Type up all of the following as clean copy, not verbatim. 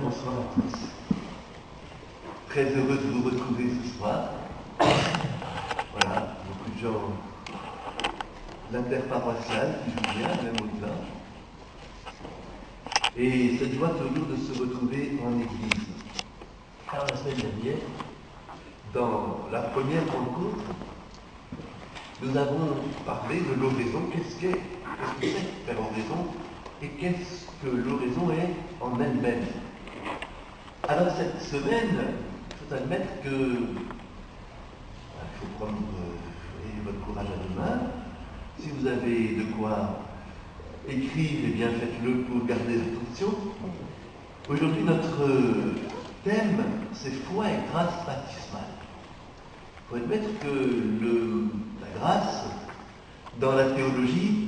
bonsoir à tous. Très heureux de vous retrouver ce soir. Voilà, beaucoup de gens, l'interparoissial qui joue bien, même au-delà. Et cette joie toujours de se retrouver en Église. Alors la semaine dernière, dans la première rencontre, nous avons parlé de l'oraison. Qu'est-ce que c'est que faire l'oraison et qu'est-ce que l'oraison est en elle-même. Alors cette semaine, il faut admettre que il faut prendre votre courage à deux mains. Si vous avez de quoi écrire, eh bien faites-le pour garder l'attention. Aujourd'hui, notre thème, c'est foi et grâce baptismale. Il faut admettre que la grâce, dans la théologie,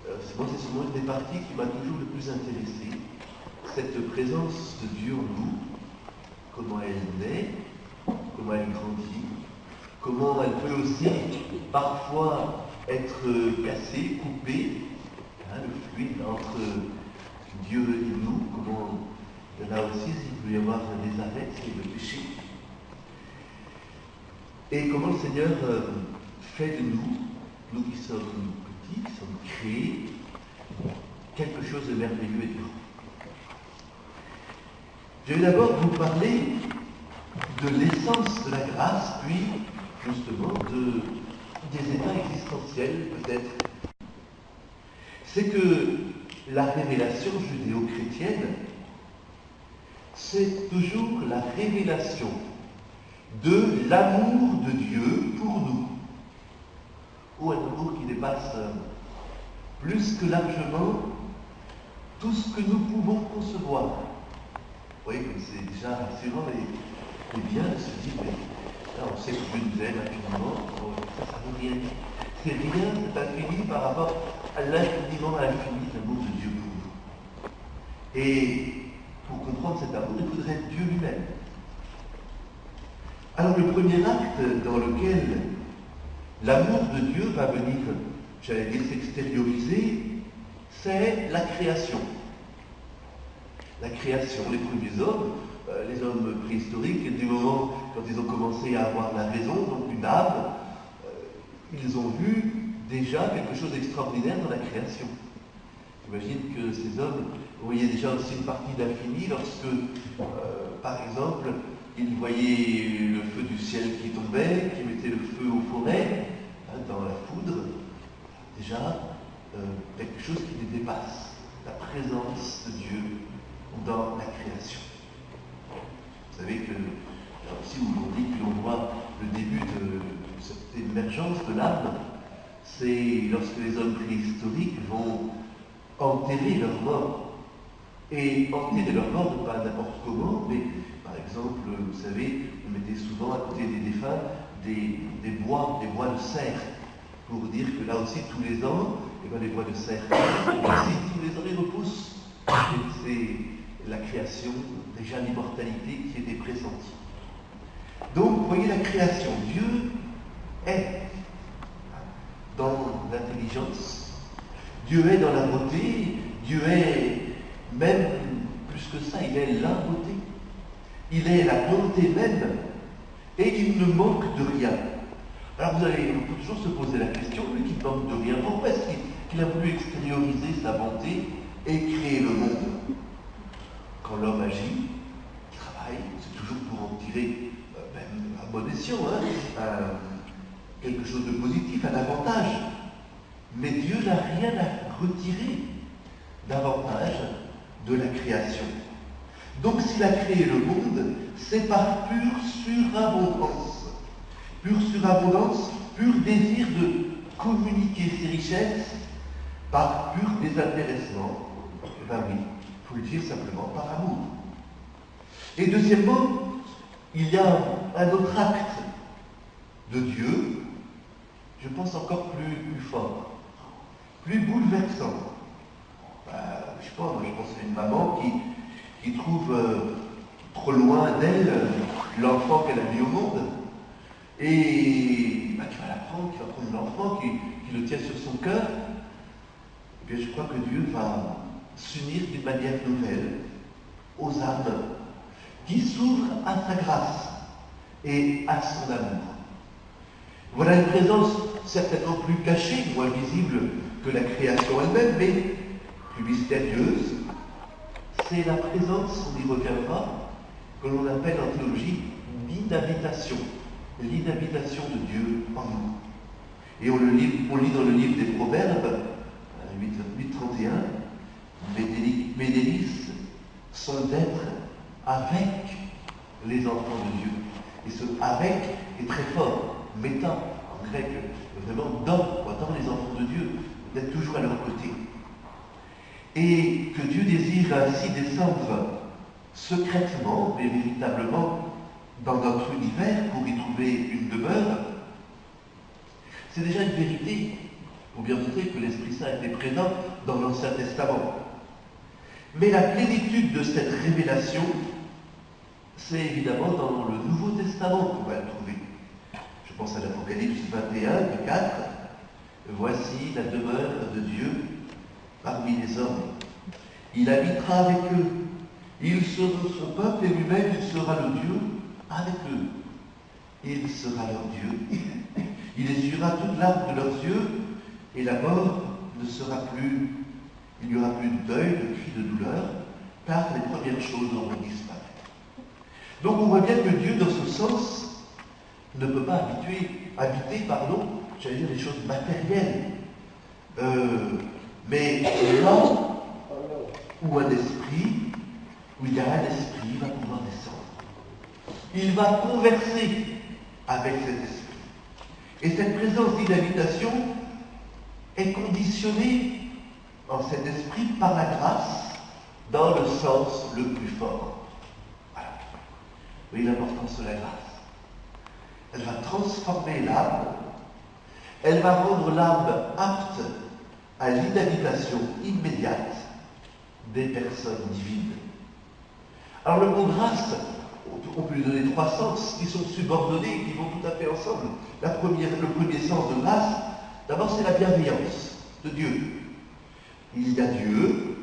c'est sûrement une des parties qui m'a toujours le plus intéressé. Cette présence de Dieu en nous, comment elle naît, comment elle grandit, comment elle peut aussi parfois être cassée, coupée, le fluide entre Dieu et nous, comment là aussi il peut y avoir des arrêts et le péché. Et comment le Seigneur fait de nous qui sommes petits, qui sommes créés, quelque chose de merveilleux et de grand. Je vais d'abord vous parler de l'essence de la grâce, puis justement des états existentiels peut-être. C'est que la révélation judéo-chrétienne, c'est toujours la révélation de l'amour de Dieu pour nous. Ou un amour qui dépasse plus que largement tout ce que nous pouvons concevoir. Vous voyez comme c'est déjà rassurant et bien de se dire, mais là on sait que Dieu nous aime infiniment, ça ne veut rien dire. C'est rien, c'est infini par rapport à l'infiniment infini l'amour de Dieu pour nous. Et pour comprendre cet amour, il faudrait être Dieu lui-même. Alors le premier acte dans lequel l'amour de Dieu va venir, j'allais dire, s'extérioriser, c'est la création. La création, les premiers hommes, les hommes préhistoriques, du moment quand ils ont commencé à avoir la raison, donc une âme, ils ont vu déjà quelque chose d'extraordinaire dans la création. J'imagine que ces hommes voyaient déjà aussi une partie d'infini lorsque, par exemple, ils voyaient le feu du ciel qui tombait, qui mettait le feu aux forêts, dans la foudre. Déjà, quelque chose qui les dépasse, la présence de Dieu dans la création. Vous savez que, là aussi, aujourd'hui, puis on voit le début de cette émergence de l'âme, c'est lorsque les hommes préhistoriques vont enterrer leurs morts. Et enterrer leurs morts, pas n'importe comment, mais par exemple, vous savez, on mettait souvent à côté des défunts des bois de cerf, pour dire que là aussi, tous les ans, les bois de cerf, aussi, tous les ans, ils repoussent. C'est la création, déjà l'immortalité qui était pressentie. Donc, vous voyez la création. Dieu est dans l'intelligence, Dieu est dans la beauté, Dieu est même plus que ça, il est la beauté. Il est la bonté même et il ne manque de rien. Alors on peut toujours se poser la question, lui qui ne manque de rien, pourquoi est-ce qu'il a voulu extérioriser sa bonté et créer le monde? Quand l'homme agit, il travaille, c'est toujours pour en tirer même un bon escient, quelque chose de positif, un avantage. Mais Dieu n'a rien à retirer d'avantage de la création. Donc s'il a créé le monde, c'est par pure surabondance. Pure surabondance, pur désir de communiquer ses richesses par pur désintéressement. Eh bien oui, il faut le dire simplement par amour. Et deuxièmement, il y a un autre acte de Dieu, je pense encore plus fort, plus bouleversant. Je sais pas, moi je pense à une maman qui trouve trop loin d'elle l'enfant qu'elle a mis au monde et qui va l'apprendre, qui va prendre l'enfant, qui le tient sur son cœur. Et bien je crois que Dieu va s'unir d'une manière nouvelle aux âmes, qui s'ouvrent à sa grâce et à son amour. Voilà une présence certainement plus cachée, moins visible que la création elle-même, mais plus mystérieuse. C'est la présence, on y reviendra, que l'on appelle en théologie l'inhabitation de Dieu en nous. Et on lit dans le livre des Proverbes, 8.31, mes délices sont d'être avec les enfants de Dieu. Et ce avec est très fort, méta en grec, vraiment dans les enfants de Dieu, d'être toujours à leur côté. Et que Dieu désire ainsi descendre secrètement, mais véritablement, dans notre univers pour y trouver une demeure, c'est déjà une vérité pour bien montrer que l'Esprit Saint était présent dans l'Ancien Testament. Mais la plénitude de cette révélation, c'est évidemment dans le Nouveau Testament qu'on va le trouver. Je pense à l'Apocalypse 21, 4. Voici la demeure de Dieu parmi les hommes. Il habitera avec eux. Il sera son peuple et lui-même, il sera le Dieu avec eux. Il sera leur Dieu. Il essuiera toute larme de leurs yeux et la mort ne sera plus. Il n'y aura plus de deuil, de cris de douleur, car les premières choses auront disparu. Donc on voit bien que Dieu, dans ce sens, ne peut pas habiter, j'allais dire les choses matérielles. Mais là où un esprit, où il y a un esprit, il va pouvoir descendre. Il va converser avec cet esprit. Et cette présence d'inhabitation est conditionnée en cet esprit par la grâce dans le sens le plus fort. Voilà. Oui, l'importance de la grâce. Elle va transformer l'âme, elle va rendre l'âme apte à l'inhabitation immédiate des personnes divines. Alors le mot grâce, on peut lui donner trois sens qui sont subordonnés, qui vont tout à fait ensemble. Le premier sens de grâce, d'abord c'est la bienveillance de Dieu. Il y a Dieu,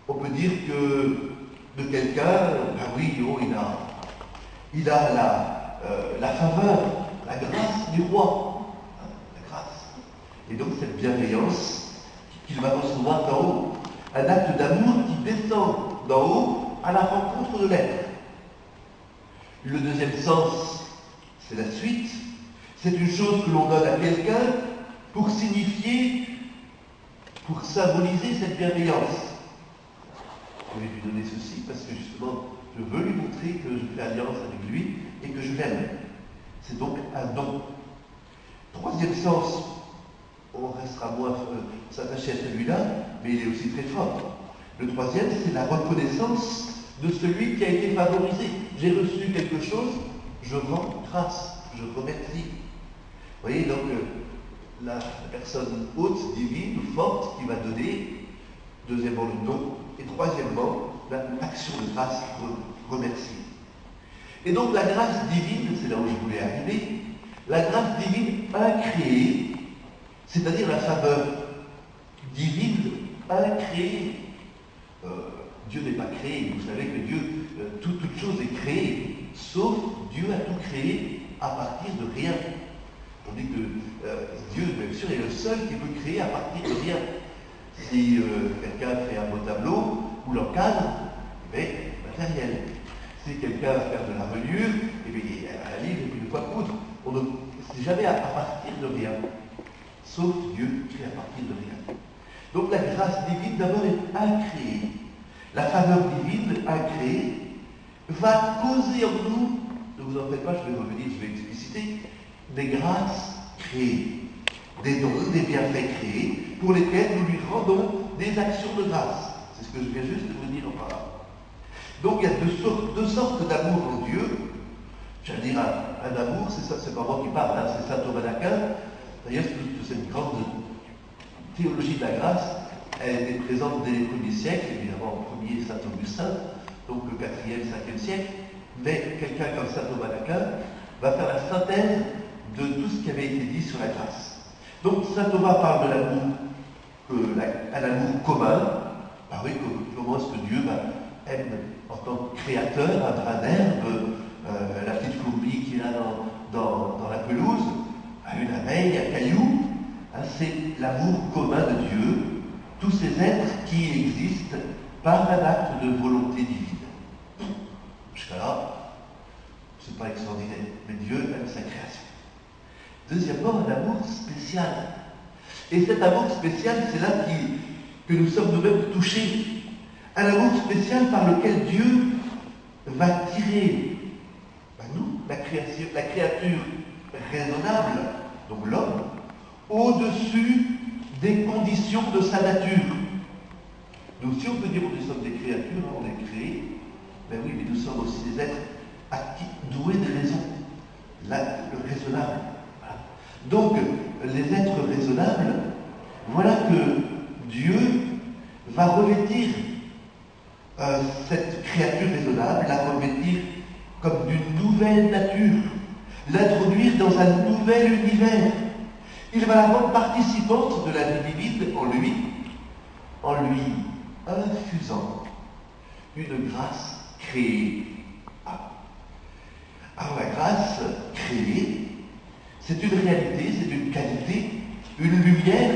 on peut dire que de quelqu'un, il a la faveur, la grâce du roi. La grâce. Et donc cette bienveillance qu'il va recevoir d'en haut. Un acte d'amour qui descend d'en haut à la rencontre de l'être. Le deuxième sens, c'est la suite. C'est une chose que l'on donne à quelqu'un pour signifier, pour symboliser cette bienveillance. Je vais lui donner ceci parce que justement, je veux lui montrer que je fais alliance avec lui et que je l'aime. C'est donc un don. Troisième sens, on restera moins s'attacher à celui-là, mais il est aussi très fort. Le troisième, c'est la reconnaissance de celui qui a été favorisé. J'ai reçu quelque chose, je rends grâce, je remercie. Vous voyez, donc, la personne haute, divine, forte, qui va donner, deuxièmement le don, et troisièmement, l'action de grâce qui remercie. Et donc la grâce divine, c'est là où je voulais arriver, la grâce divine incréée, c'est-à-dire la faveur divine incréée. Dieu n'est pas créé, vous savez que Dieu, toute chose est créée, sauf Dieu a tout créé à partir de rien. On dit que Dieu, bien sûr, est le seul qui peut créer à partir de rien. Si quelqu'un fait un beau tableau ou l'encadre, matériel. Si quelqu'un va faire de la reliure, il y a un livre et puis une fois coudre. C'est jamais à partir de rien. Sauf Dieu qui est à partir de rien. Donc la grâce divine d'abord est incréée. La faveur divine incréée va causer en nous, ne vous en faites pas, je vais revenir, je vais expliciter, des grâces créées, des dons, des bienfaits créés, pour lesquels nous lui rendons des actions de grâce. C'est ce que je viens juste de vous dire auparavant. Donc il y a deux sortes d'amour en Dieu. J'allais dire un amour, c'est pas moi qui parle, hein, c'est saint Thomas d'Aquin. D'ailleurs, cette grande théologie de la grâce, elle était présente dès les premiers siècles, évidemment en premier saint Augustin, donc le 4e, 5e siècle, mais quelqu'un comme saint Thomas d'Aquin va faire la synthèse de tout ce qui avait été dit sur la grâce. Donc saint Thomas parle de l'amour, un amour commun. Ah oui, comment est-ce que Dieu aime en tant que créateur un brin d'herbe, la petite fourmi qui est là dans la pelouse, une abeille, un caillou. Hein, c'est l'amour commun de Dieu, tous ces êtres qui existent par un acte de volonté divine. Jusqu'à là, c'est pas extraordinaire, mais Dieu aime sa création. Deuxièmement, un amour spécial. Et cet amour spécial, c'est là que nous sommes nous-mêmes touchés. Un amour spécial par lequel Dieu va tirer nous, la créature raisonnable, donc l'homme, au-dessus des conditions de sa nature. Nous aussi, on peut dire que nous sommes des créatures, on est créés, ben oui, mais nous sommes aussi des êtres doués de raison, le raisonnable. Voilà. Donc, les êtres raisonnables, voilà que Dieu va revêtir cette créature raisonnable, la revêtir comme d'une nouvelle nature, l'introduire dans un nouvel univers. Il va la rendre participante de la vie divine en lui infusant une grâce créée. Alors la grâce créée, c'est une réalité, c'est une qualité, une lumière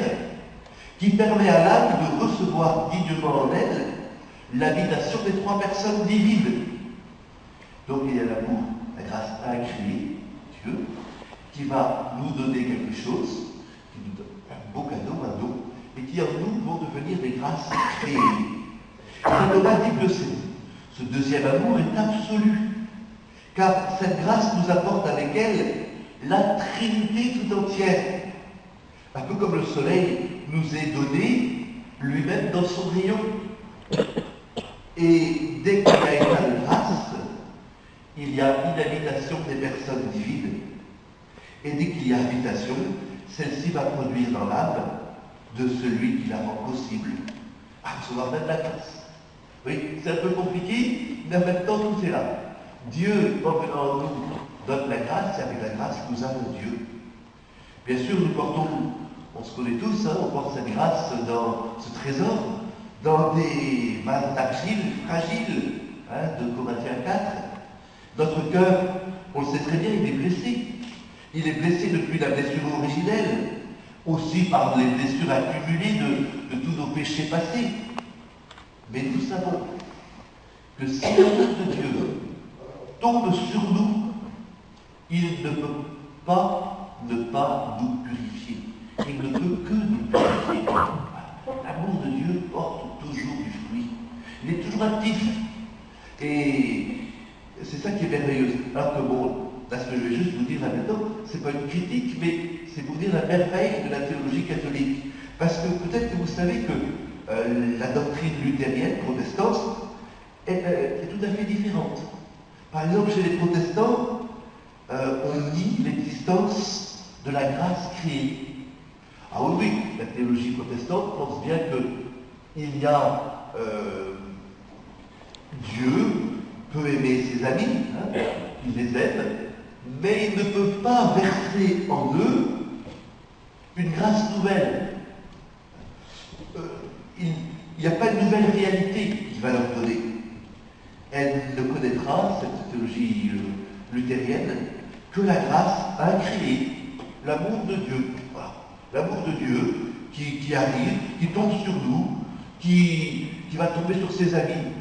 qui permet à l'âme de recevoir dignement en elle l'habitation des trois personnes divines. Donc il y a l'amour, la grâce incréée, Dieu, qui va nous donner quelque chose, qui nous donne un beau cadeau, un don, et qui en nous vont devenir des grâces créées. Saint Thomas dit que ce deuxième amour est absolu, car cette grâce nous apporte avec elle la Trinité tout entière. Un peu comme le soleil nous est donné lui-même dans son rayon. Et dès qu'il y a état de grâce, il y a une habitation des personnes divines. Et dès qu'il y a habitation, celle-ci va produire dans l'âme de celui qui la rend possible à recevoir même la grâce. Oui, c'est un peu compliqué, mais en même temps, tout est là. Dieu, en venant en nous, donne la grâce, et avec la grâce, nous avons Dieu. Bien sûr, nous portons, on se connaît tous, on porte cette grâce dans ce trésor, dans des vases d'argile fragiles, de Corinthiens 4. Notre cœur, on le sait très bien, il est blessé. Il est blessé depuis la blessure originelle, aussi par les blessures accumulées de tous nos péchés passés. Mais nous savons que si l'amour de Dieu tombe sur nous, il ne peut pas ne pas nous purifier. Il ne peut que nous purifier. L'amour de Dieu porte toujours du fruit. Il est toujours actif. Et c'est ça qui est merveilleux. Alors que bon, là ce que je vais juste vous dire là maintenant, c'est pas une critique, mais c'est pour dire la merveille de la théologie catholique. Parce que peut-être que vous savez que la doctrine luthérienne, protestante, est tout à fait différente. Par exemple, chez les protestants, on nie l'existence de la grâce créée. Ah oui, la théologie protestante pense bien qu'il y a Dieu peut aimer ses amis, il les aime, mais il ne peut pas verser en eux une grâce nouvelle. Il n'y a pas de nouvelle réalité qu'il va leur donner. Elle ne connaîtra, cette théologie luthérienne, que la grâce incréée, l'amour de Dieu. Voilà. L'amour de Dieu qui arrive, qui tombe sur nous, qui va tomber sur ses amis,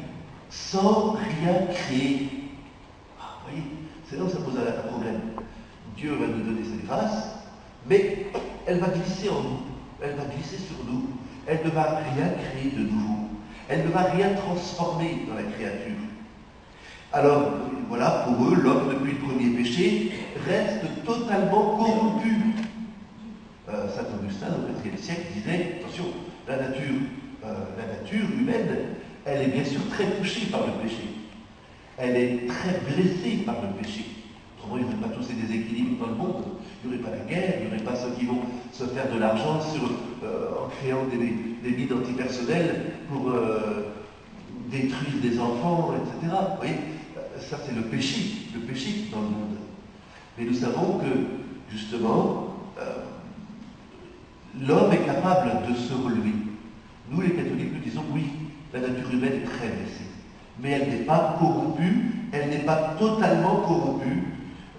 sans rien créer. Ah, vous voyez, c'est là où ça pose un problème. Dieu va nous donner cette grâce, mais elle va glisser en nous, elle va glisser sur nous, elle ne va rien créer de nouveau, elle ne va rien transformer dans la créature. Alors, voilà, pour eux, l'homme, depuis le premier péché, reste totalement corrompu. Saint Augustin, au IVe siècle, disait, attention, la nature humaine, elle est bien sûr très touchée par le péché. Elle est très blessée par le péché. Autrement, il n'y aurait pas tous ces déséquilibres dans le monde. Il n'y aurait pas la guerre, il n'y aurait pas ceux qui vont se faire de l'argent en créant des mines antipersonnelles pour détruire des enfants, etc. Vous voyez, ça c'est le péché dans le monde. Mais nous savons que, justement, l'homme est capable de se relever. Nous, les catholiques, nous disons oui, la nature humaine est très blessée. mais elle n'est pas corrompue, elle n'est pas totalement corrompue.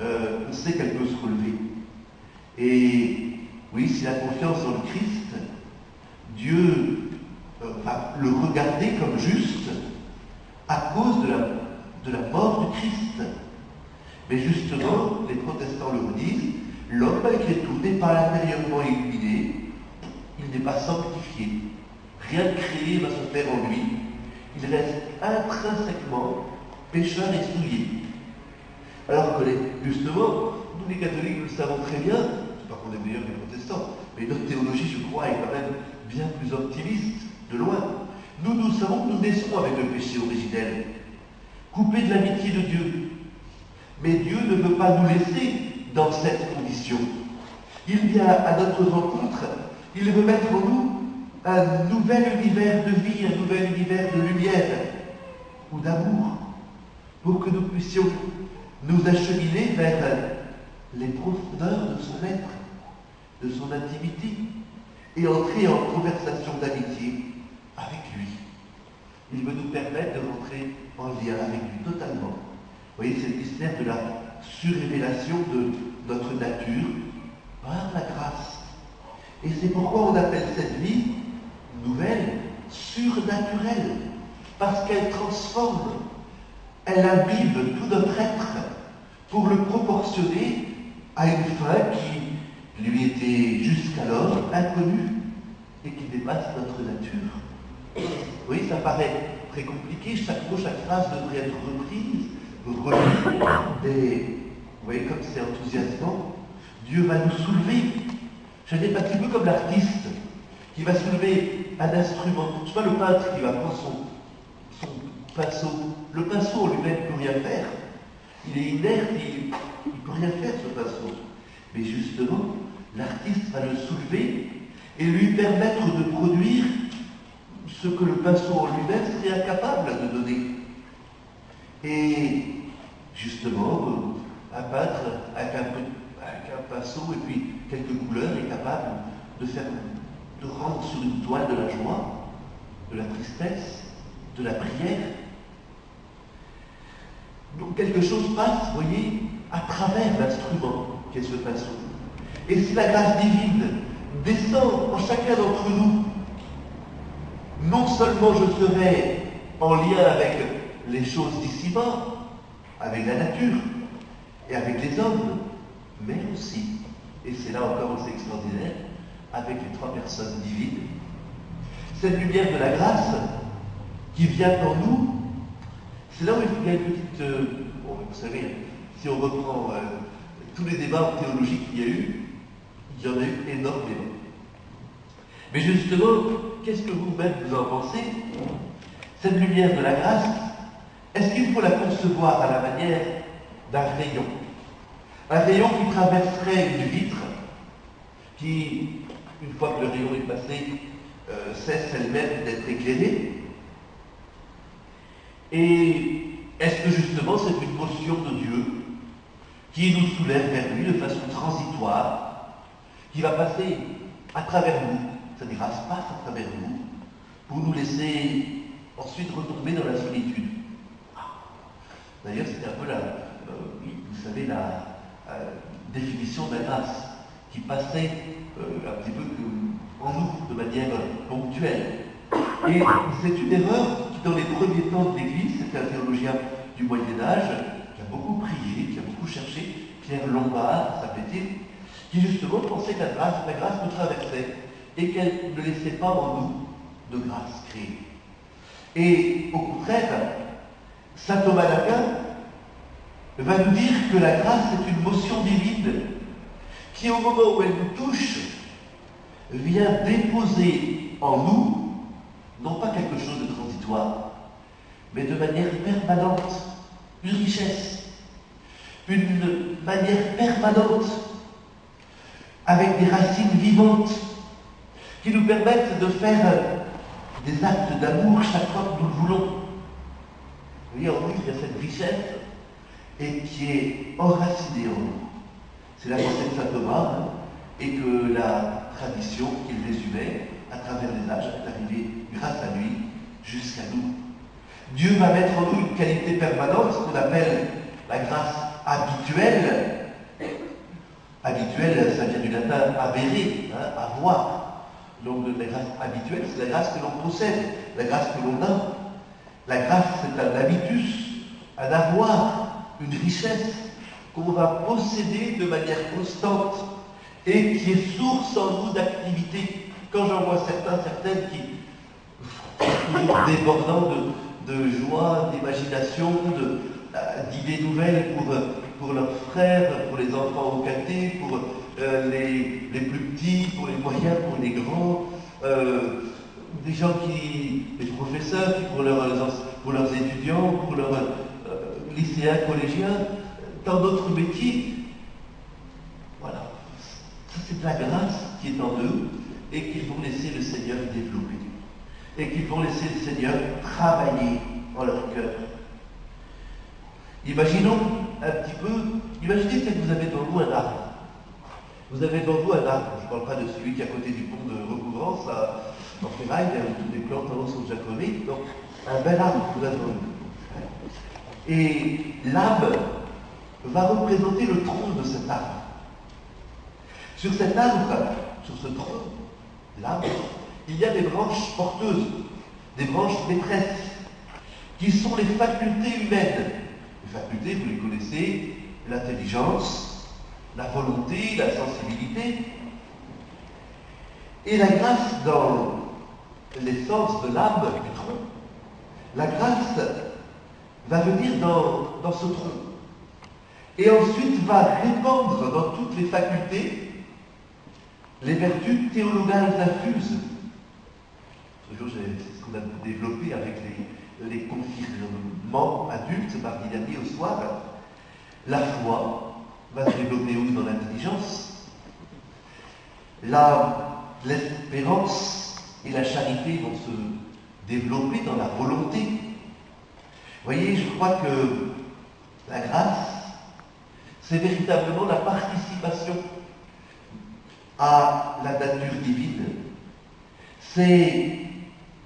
On sait qu'elle peut se relever. Et oui, si la confiance en le Christ, Dieu va le regarder comme juste à cause de la mort du Christ. Mais justement, les protestants le redisent, l'homme malgré tout n'est pas intérieurement illuminé, il n'est pas sanctifié. Rien de créé va se faire en lui. Il reste intrinsèquement pécheur et souillé. Alors que justement, nous les catholiques, nous le savons très bien, c'est pas qu'on est meilleurs que les protestants, mais notre théologie, je crois, est quand même bien plus optimiste, de loin. Nous savons que nous naissons avec le péché originel, coupés de l'amitié de Dieu. Mais Dieu ne veut pas nous laisser dans cette condition. Il vient à notre rencontre, il veut mettre en nous un nouvel univers de vie, un nouvel univers de lumière ou d'amour, pour que nous puissions nous acheminer vers les profondeurs de son être, de son intimité, et entrer en conversation d'amitié avec lui. Il veut nous permettre de rentrer en lien avec lui totalement. Vous voyez, c'est le mystère de la surrévélation de notre nature par la grâce. Et c'est pourquoi on appelle cette vie nouvelle surnaturelle, parce qu'elle transforme, elle imbibe tout notre être pour le proportionner à une fin qui lui était jusqu'alors inconnue et qui dépasse notre nature. Oui, ça paraît très compliqué, chaque mot, chaque phrase devrait être reprise, relue, mais vous voyez comme c'est enthousiasmant. Dieu va nous soulever. Je n'ai pas un petit peu comme l'artiste qui va soulever un instrument. Je vois le peintre qui va prendre son pinceau. Le pinceau en lui-même ne peut rien faire. Il est inerte, il ne peut rien faire ce pinceau. Mais justement, l'artiste va le soulever et lui permettre de produire ce que le pinceau en lui-même serait incapable de donner. Et justement, un peintre avec un pinceau et puis quelques couleurs est capable de rendre sur une toile de la joie, de la tristesse, de la prière. Donc quelque chose passe, vous voyez, à travers l'instrument qu'est ce pinceau. Et si la grâce divine descend en chacun d'entre nous, non seulement je serai en lien avec les choses d'ici-bas, avec la nature et avec les hommes, mais aussi, et c'est là encore où c'est extraordinaire, avec les trois personnes divines. Cette lumière de la grâce qui vient en nous, c'est là où il y a une petite... bon, vous savez, si on reprend tous les débats théologiques qu'il y a eu, il y en a eu énormément. Mais justement, qu'est-ce que vous-même vous en pensez? Cette lumière de la grâce, est-ce qu'il faut la concevoir à la manière d'un rayon? Un rayon qui traverserait une vitre, qui, une fois que le rayon est passé, cesse elle-même d'être éclairée. Et est-ce que justement c'est une motion de Dieu qui nous soulève vers lui de façon transitoire, qui va passer à travers nous, cette grâce passe à travers nous, pour nous laisser ensuite retomber dans la solitude. D'ailleurs, c'était un peu vous savez, la définition de la grâce, qui passait un petit peu en nous, de manière ponctuelle. Et c'est une erreur qui, dans les premiers temps de l'Église, c'était un théologien du Moyen-Âge, qui a beaucoup prié, qui a beaucoup cherché, Pierre Lombard, s'appelait-il, qui justement pensait que la grâce nous traversait, et qu'elle ne laissait pas en nous de grâce créée. Et au contraire, saint Thomas d'Aquin va nous dire que la grâce est une motion divine qui, au moment où elle nous touche, vient déposer en nous, non pas quelque chose de transitoire, mais de manière permanente, une richesse, une manière permanente, avec des racines vivantes, qui nous permettent de faire des actes d'amour chaque fois que nous le voulons. Vous voyez, en nous, il y a cette richesse et qui est enracinée en nous. C'est la pensée de saint Thomas, et que la tradition qu'il résumait à travers les âges est arrivée grâce à lui jusqu'à nous. Dieu va mettre en nous une qualité permanente, ce qu'on appelle la grâce habituelle. Habituelle, ça vient du latin habere, avoir. Donc la grâce habituelle, c'est la grâce que l'on possède, la grâce que l'on a. La grâce, c'est un habitus, un avoir, une richesse qu'on va posséder de manière constante et qui est source en nous d'activité. Quand j'en vois certains, certaines qui sont toujours débordant de joie, d'imagination, d'idées nouvelles pour leurs frères, pour les enfants au caté, pour les plus petits, pour les moyens, pour les grands, des gens les professeurs qui pour leurs étudiants, pour leurs lycéens, collégiens, tant d'autres métiers. Voilà. Ça, c'est de la grâce qui est en eux et qu'ils vont laisser le Seigneur développer. Et qu'ils vont laisser le Seigneur travailler en leur cœur. Imaginons un petit peu, imaginez que vous avez devant vous un arbre. Vous avez devant vous un arbre, je ne parle pas de celui qui est à côté du pont de recouvrance, en ferraille, où toutes les plantes en haut sont déjà crevées. Donc, un bel arbre vous avez devant vous. Et l'âme va représenter le tronc de cet arbre. Sur cet arbre, sur ce tronc, l'arbre, il y a des branches porteuses, des branches maîtresses, qui sont les facultés humaines. Les facultés, vous les connaissez, l'intelligence, la volonté, la sensibilité. Et la grâce dans l'essence de l'âme, du tronc, la grâce va venir dans ce tronc. Et ensuite va répandre dans toutes les facultés les vertus théologales infuses. Ce jour, c'est ce qu'on a développé avec les confirmants adultes mardi dernier au soir. La foi va se développer où? Dans l'intelligence. L'espérance et la charité vont se développer dans la volonté. Vous voyez, je crois que la grâce, c'est véritablement la participation à la nature divine. C'est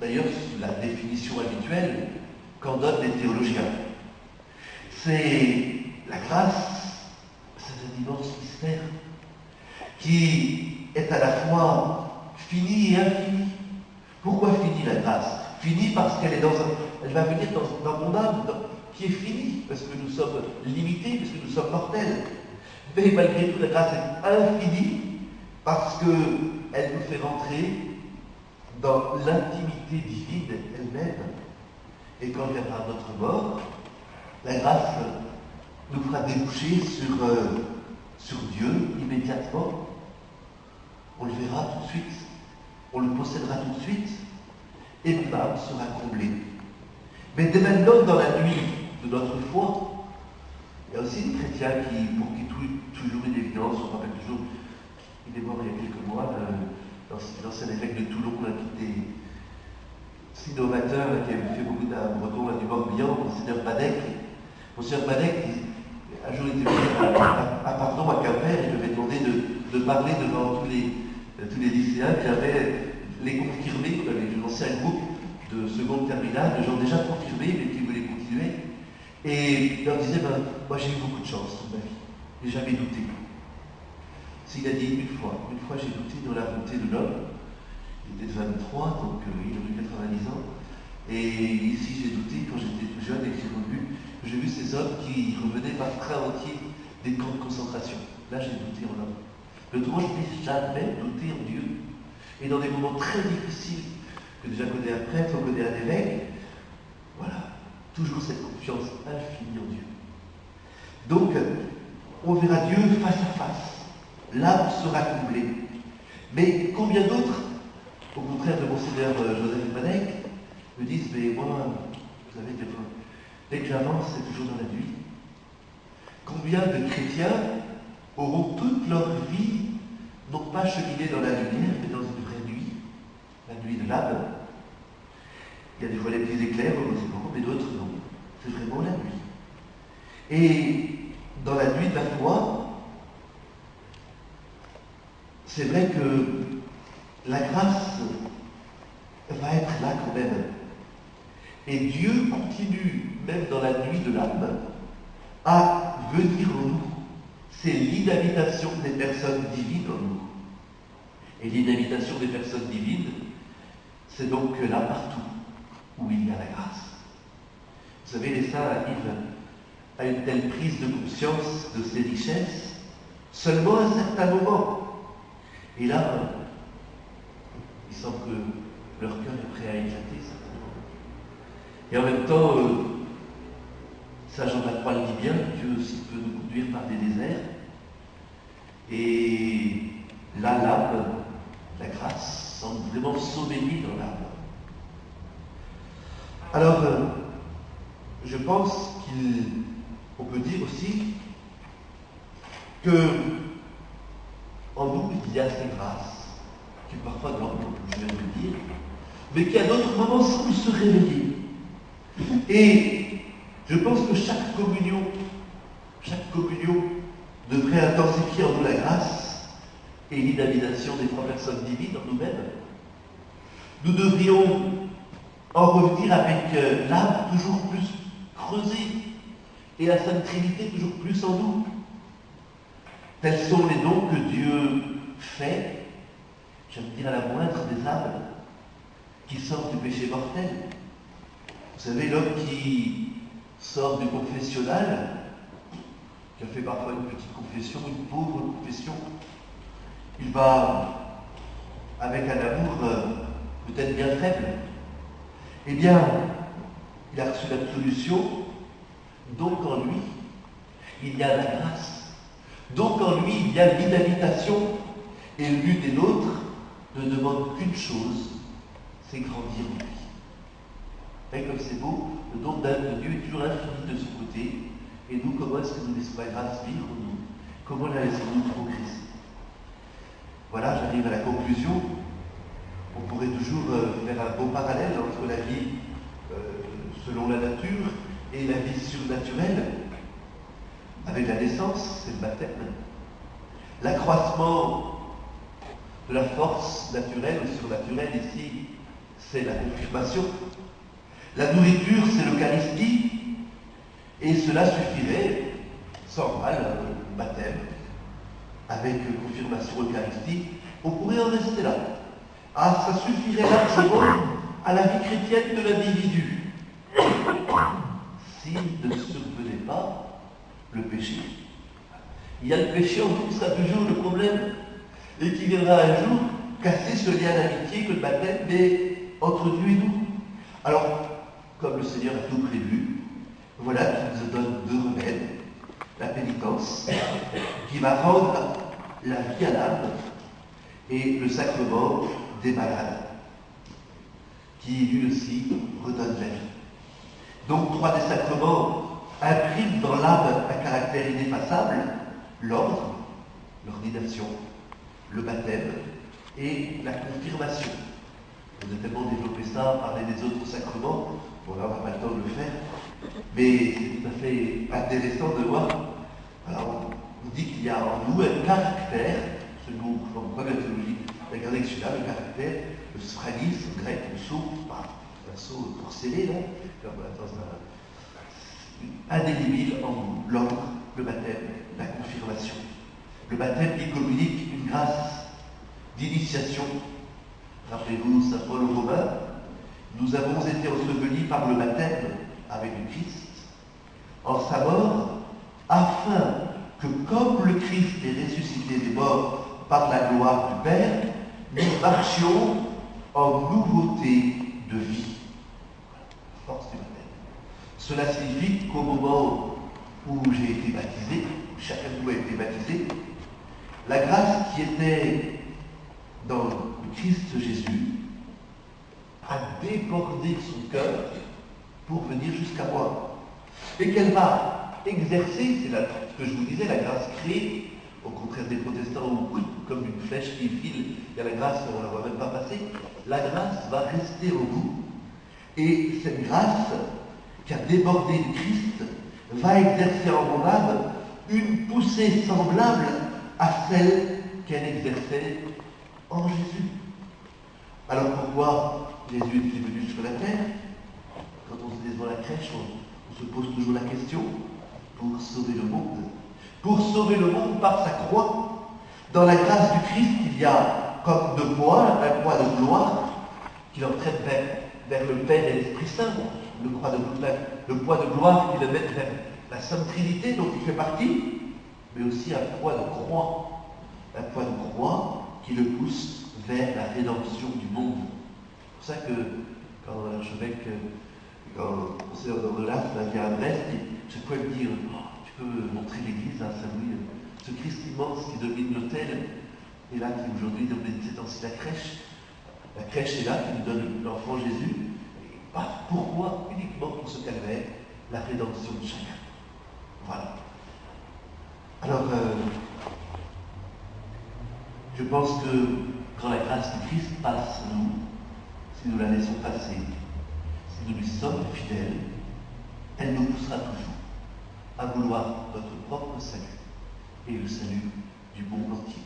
d'ailleurs la définition habituelle qu'en donnent les théologiens. C'est la grâce, c'est un immense mystère qui est à la fois fini et infini. Pourquoi fini la grâce? Fini parce qu'elle va venir dans mon âme, qui est finie, parce que nous sommes limités, parce que nous sommes mortels. Mais malgré tout, la grâce est infinie, parce qu'elle nous fait rentrer dans l'intimité divine elle-même. Et quand viendra notre mort, la grâce nous fera déboucher sur Dieu immédiatement. On le verra tout de suite, on le possédera tout de suite, et l'âme sera comblée. Mais dès maintenant, dans la nuit de notre foi, il y a aussi des chrétiens pour qui toujours une évidence, on rappelle toujours, il est mort il y a quelques mois, l'ancien évêque de Toulon, qui était si novateur, qui avait fait beaucoup d'un breton du Morbihan, Monseigneur Badec. Monseigneur Badec, un jour, il était venu à Pardon, à Quimper, et il m'avait demandé de parler devant tous les lycéens qui avaient les confirmés. On avait lancé un groupe de seconde terminale, de gens déjà confirmés, mais qui voulaient continuer. Et il leur disait, moi j'ai eu beaucoup de chance toute ma vie, j'ai jamais douté. S'il a dit une fois j'ai douté dans la volonté de l'homme. Il était de 23, donc il aurait 90 ans. Et ici, j'ai douté quand j'étais plus jeune et que j'ai vu ces hommes qui revenaient par train entier des camps de concentration. Là, j'ai douté en homme. Autrement, je n'ai jamais douté en Dieu. Et dans des moments très difficiles, que déjà connaît un prêtre, on connaît un évêque, voilà, toujours cette confiance infinie en Dieu. Donc, on verra Dieu face à face. L'âme sera comblée. Mais combien d'autres, au contraire de Monseigneur Joseph Badec, me disent, mais moi, vous savez, dès que j'avance, c'est toujours dans la nuit. Combien de chrétiens auront toute leur vie, non pas cheminé dans la lumière, mais dans une vraie nuit, la nuit de l'âme. Il y a des fois les petits éclairs, heureusement, mais d'autres non. C'est vraiment la nuit. Et dans la nuit de la foi, c'est vrai que la grâce va être là quand même. Et Dieu continue continue, même dans la nuit de l'âme, à venir en nous. C'est l'inhabitation des personnes divines en nous. Et l'inhabitation des personnes divines, c'est donc là partout où il y a la grâce. Vous savez, les saints arrivent à une telle prise de conscience de ces richesses seulement à un certain moment. Et là, il semble que leur cœur est prêt à éclater, certainement. Et en même temps, Saint Jean de la Croix le dit bien, Dieu aussi peut nous conduire par des déserts. Et là, l'âme, la grâce, semble vraiment s'embellir dans l'âme. Alors, je pense qu'on peut dire aussi que en nous, il y a cette grâce, qui parfois dorment, comme je viens de le dire, mais qui à d'autres moments semble se réveiller. Et je pense que chaque communion devrait intensifier en nous la grâce et l'inhabitation des trois personnes divines en nous-mêmes. Nous devrions en revenir avec l'âme toujours plus creusée et la Sainte Trinité toujours plus en nous. Tels sont les dons que Dieu fait, j'aime dire à la moindre des âmes qui sortent du péché mortel. Vous savez, l'homme qui sort du confessionnal, qui a fait parfois une petite confession, une pauvre confession, il va, avec un amour peut-être bien faible, eh bien, il a reçu l'absolution, donc en lui, il y a la grâce. Donc en lui, il y a l'inhabitation, et l'une et l'autre ne demandent qu'une chose, c'est grandir en lui. Et comme c'est beau, le don de Dieu est toujours infini de son côté, et nous, comment est-ce que nous laissons la grâce vivre en nous? Comment la laissons-nous progresser? Voilà, j'arrive à la conclusion. On pourrait toujours faire un beau parallèle entre la vie selon la nature et la vie surnaturelle. Avec la naissance, c'est le baptême. L'accroissement de la force naturelle ou surnaturelle ici, c'est la confirmation. La nourriture, c'est l'Eucharistie. Et cela suffirait, sans mal, le baptême, avec confirmation Eucharistie, on pourrait en rester là. Ah, ça suffirait largement à la vie chrétienne de l'individu. S'il ne survenait pas le péché. Il y a le péché en nous qui sera toujours le problème et qui viendra un jour casser ce lien d'amitié que le baptême est entre Dieu et nous. Alors, comme le Seigneur a tout prévu, voilà qu'il nous donne deux remèdes. La pénitence, qui va rendre la vie à l'âme, et le sacrement des malades, qui lui aussi redonne la vie. Donc, trois des sacrements imprime dans l'âme un caractère ineffaçable, l'ordre, l'ordination, le baptême et la confirmation. On a tellement développé ça, parler des autres sacrements, bon là on n'a pas le temps de le faire, mais c'est tout à fait intéressant de voir. Alors on dit qu'il y a en nous un caractère, ce mot en première théologie, regardez que celui-là, le caractère, le sphragis, en grec, le sceau, un sceau porcelain, là, comme dans un indélébile en nous, l'ordre, le baptême, la confirmation. Le baptême qui communique une grâce d'initiation. Rappelez-vous Saint Paul aux Romains, nous avons été ensevelis par le baptême avec le Christ en sa mort, afin que comme le Christ est ressuscité des morts par la gloire du Père, nous marchions en nouveauté de vie. Force du baptême. Cela signifie qu'au moment où j'ai été baptisé, chacun de nous a été baptisé, la grâce qui était dans le Christ Jésus a débordé son cœur pour venir jusqu'à moi. Et qu'elle va exercer, c'est ce que je vous disais, la grâce créée, au contraire des protestants où, comme une flèche qui file, il y a la grâce, on ne la voit même pas passer. La grâce va rester en vous. Et cette grâce qui a débordé le Christ va exercer en mon âme une poussée semblable à celle qu'elle exerçait en Jésus. Alors pourquoi Jésus est venu sur la terre? quand on se met devant la crèche, on se pose toujours la question, pour sauver le monde. Pour sauver le monde par sa croix. Dans la grâce du Christ, il y a comme deux poids, un poids de gloire qui l'entraîne vers le Père et l'Esprit Saint, le poids de gloire qui le met vers la Sainte Trinité dont il fait partie, mais aussi un poids de croix qui le pousse vers la rédemption du monde. C'est pour ça que quand l'archevêque, quand le Seigneur de Olaf vient à Brest, chaque fois il me dit tu peux montrer l'église à Saint-Louis, ce Christ immense qui domine l'autel, et là qui aujourd'hui domine ces temps-ci la crèche. La crèche est là qui nous donne l'enfant Jésus. Et pourquoi uniquement pour ce calvaire, la rédemption de chacun. Voilà. Alors, je pense que quand la grâce du Christ passe nous, si nous la laissons passer, si nous lui sommes fidèles, elle nous poussera toujours à vouloir notre propre salut et le salut du monde entier.